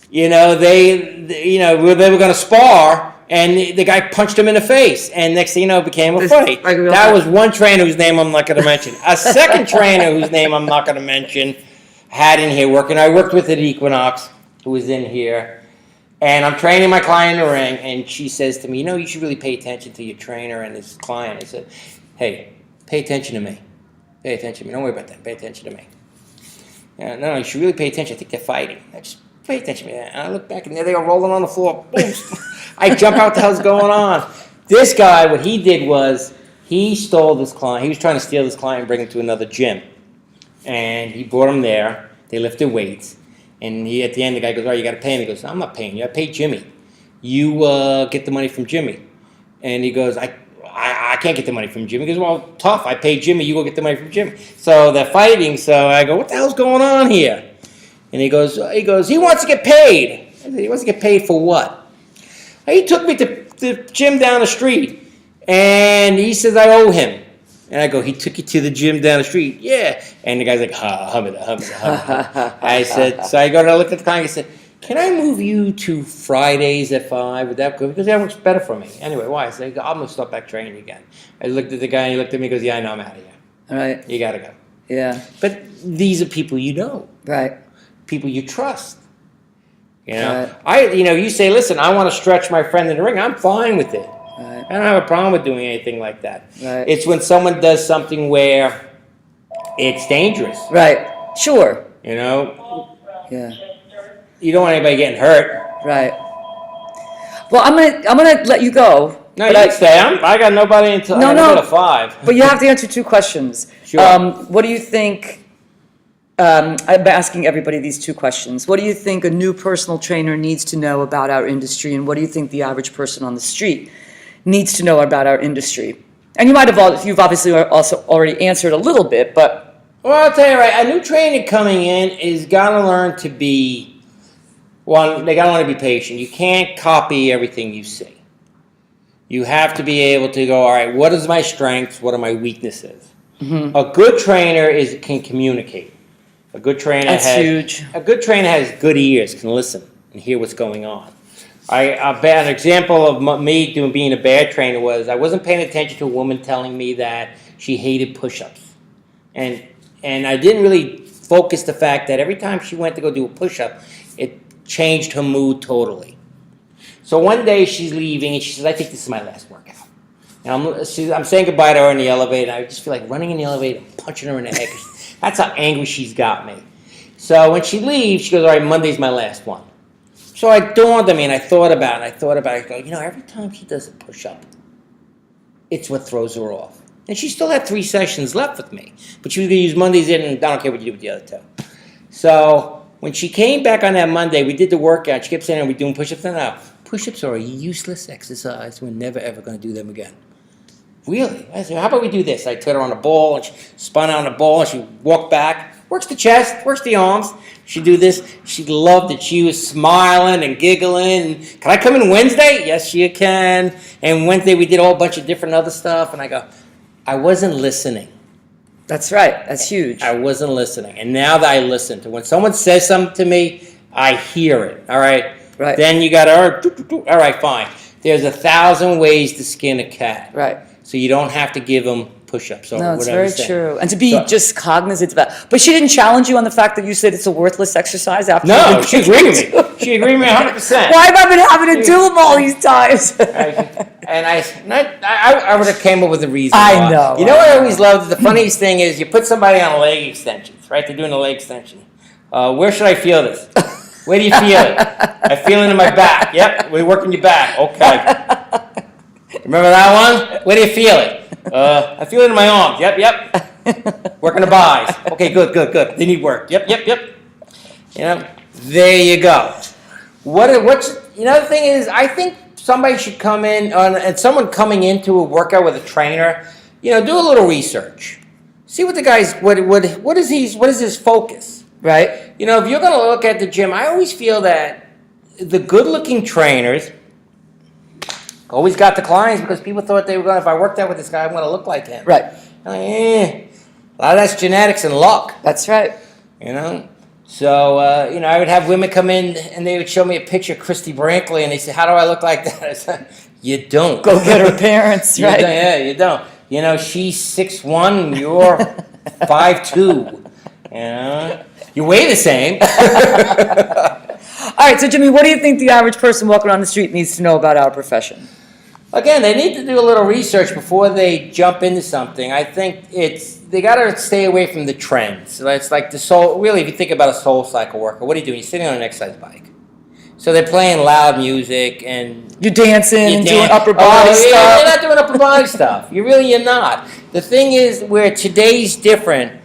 they were going to spar, and the guy punched him in the face, and next thing you know, it became a fight. That was one trainer whose name I'm not going to mention. A second trainer whose name I'm not going to mention had in here working. I worked with at Equinox, who was in here, and I'm training my client in the ring, and she says to me, you should really pay attention to your trainer and his client. I said, hey, pay attention to me. Pay attention to me. Don't worry about them. Pay attention to me. Yeah, no, you should really pay attention. I think they're fighting. Just pay attention to me. And I look back, and there they are rolling on the floor. Boom. I jump out, the hell's going on? This guy, what he did was, he stole this client. He was trying to steal this client and bring him to another gym. And he brought him there. They lifted weights. And at the end, the guy goes, all right, you got to pay him. He goes, I'm not paying you. I paid Jimmy. You get the money from Jimmy. And he goes, I can't get the money from Jimmy. He goes, well, tough. I paid Jimmy. You go get the money from Jimmy. So they're fighting. So I go, what the hell's going on here? And he goes, he wants to get paid. I said, he wants to get paid for what? He took me to the gym down the street. And he says, I owe him. And I go, he took you to the gym down the street? Yeah. And the guy's like, humida. I said, so I looked at the client and I said, can I move you to Fridays at 5? Would that go? Because that works better for me. Anyway, why? I said, I'm going to start back training again. I looked at the guy and he looked at me and goes, yeah, I know, I'm out of here. All right. You got to go. Yeah. But these are people you know. Right. People you trust. You know, you say, listen, I want to stretch my friend in the ring. I'm fine with it. Right. I don't have a problem with doing anything like that. Right. It's when someone does something where it's dangerous. Right. Sure. You know? Yeah. You don't want anybody getting hurt. Right. Well, I'm gonna let you go. No, you can stay. I got nobody until I got 5. But you have to answer 2 questions. Sure. What do you think? I'm asking everybody these 2 questions. What do you think a new personal trainer needs to know about our industry, and what do you think the average person on the street needs to know about our industry? And you've obviously also already answered a little bit, but well, I'll tell you right. A new trainer coming in is got to learn to be. One, they got to learn to be patient. You can't copy everything you see. You have to be able to go, all right, what is my strengths? What are my weaknesses? Mm-hmm. A good trainer can communicate. A good trainer huge. A good trainer has good ears, can listen and hear what's going on. An example of me being a bad trainer was I wasn't paying attention to a woman telling me that she hated push-ups. And I didn't really focus the fact that every time she went to go do a push-up, it changed her mood totally. So one day she's leaving and she says, I think this is my last workout. And I'm saying goodbye to her in the elevator. And I just feel like running in the elevator and punching her in the head. That's how angry she's got me. So when she leaves, she goes, all right, Monday's my last one. So it dawned on me and I thought about it. I go, every time she does a push-up, it's what throws her off. And she still had 3 sessions left with me. But she was going to use Mondays in, and I don't care what you do with the other 2. So when she came back on that Monday, we did the workout. She kept saying, are we doing push-ups? No. Push-ups are a useless exercise. We're never, ever going to do them again. Really? I said, how about we do this? I put her on a ball, and she spun out on a ball, and she walked back. Works the chest, works the arms. She'd do this. She loved it. She was smiling and giggling. Can I come in Wednesday? Yes, you can. And Wednesday we did a whole bunch of different other stuff. And I go, I wasn't listening. That's right. That's huge. I wasn't listening. And now that I listen to when someone says something to me, I hear it. All right? Right. Then you got to, all right, fine. There's 1,000 ways to skin a cat. Right. So you don't have to give them push-ups or no, whatever. it's very true. And to be just cognizant of that. But she didn't challenge you on the fact that you said it's a worthless exercise after No, she agreed with me. She agreed with me 100%. Why have I been having to do them all these times? And I would have came up with a reason. I know. You know what I always loved? The funniest thing is you put somebody on leg extensions, right? They're doing a leg extension. Where should I feel this? Where do you feel it? I feel it in my back. Yep, we're working your back. Okay. Remember that one? Where do you feel it? I feel it in my arms. Yep. Working the buys. Okay, good. They need work. Yep. There you go. The thing is, I think somebody should come in, and someone coming into a workout with a trainer, do a little research. See what the guy's, what is his focus? Right. If you're going to look at the gym, I always feel that the good-looking trainers always got the clients because people thought they were going to, if I worked out with this guy, I'm going to look like him. Right. A lot of that's genetics and luck. That's right. So, I would have women come in and they would show me a picture of Christy Brinkley and they say, how do I look like that? I said, you don't. Go get her parents, right? Yeah, you don't. She's 6'1", you're 5'2". You weigh the same. All right, so Jimmy, what do you think the average person walking on the street needs to know about our profession? Again, they need to do a little research before they jump into something. I think they got to stay away from the trends. So it's like the soul. Really, if you think about a soul cycle worker, what are you doing? You're sitting on an exercise bike. So they're playing loud music and You're dancing and doing upper body stuff. You're not doing upper body stuff. You're not. The thing is, where today's different,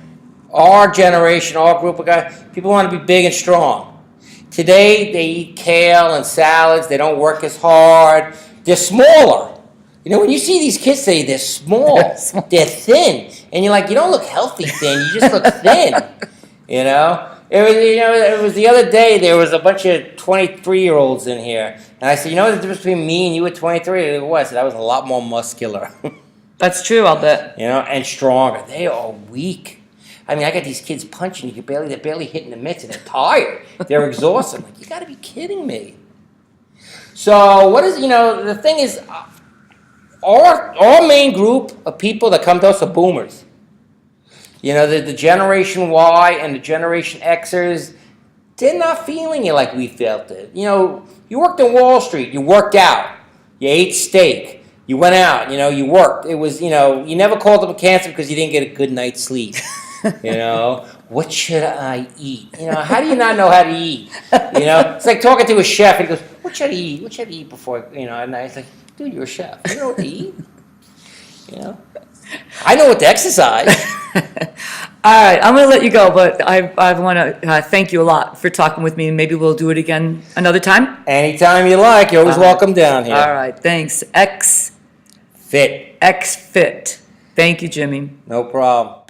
our generation, our group of guys, people want to be big and strong. Today, they eat kale and salads. They don't work as hard. They're smaller. You know, when you see these kids today, they're small. They're thin. And you're like, you don't look healthy thin. You just look thin. You know? It was the other day, there was a bunch of 23-year-olds in here. And I said, you know the difference between me and you at 23? It was. I said, I was a lot more muscular. That's true, I'll bet. You know, and stronger. They are weak. I mean, I got these kids punching. They're barely hitting the mitts, and they're tired. They're exhausted. I'm like, you got to be kidding me. So the thing is, our main group of people that come to us are boomers. You know, the Generation Y and the Generation Xers, they're not feeling it like we felt it. You know, you worked on Wall Street, you worked out, you ate steak, you went out, you worked. It was, you never called up a cancer because you didn't get a good night's sleep. What should I eat? How do you not know how to eat? It's like talking to a chef. He goes, what should I eat? What should I eat before, and I was like, dude, you're a chef. You know what to eat? I know what to exercise. All right, I'm going to let you go, but I want to thank you a lot for talking with me, and maybe we'll do it again another time. Anytime you like. You're always welcome down here. All right, thanks. X Fit. Thank you, Jimmy. No problem.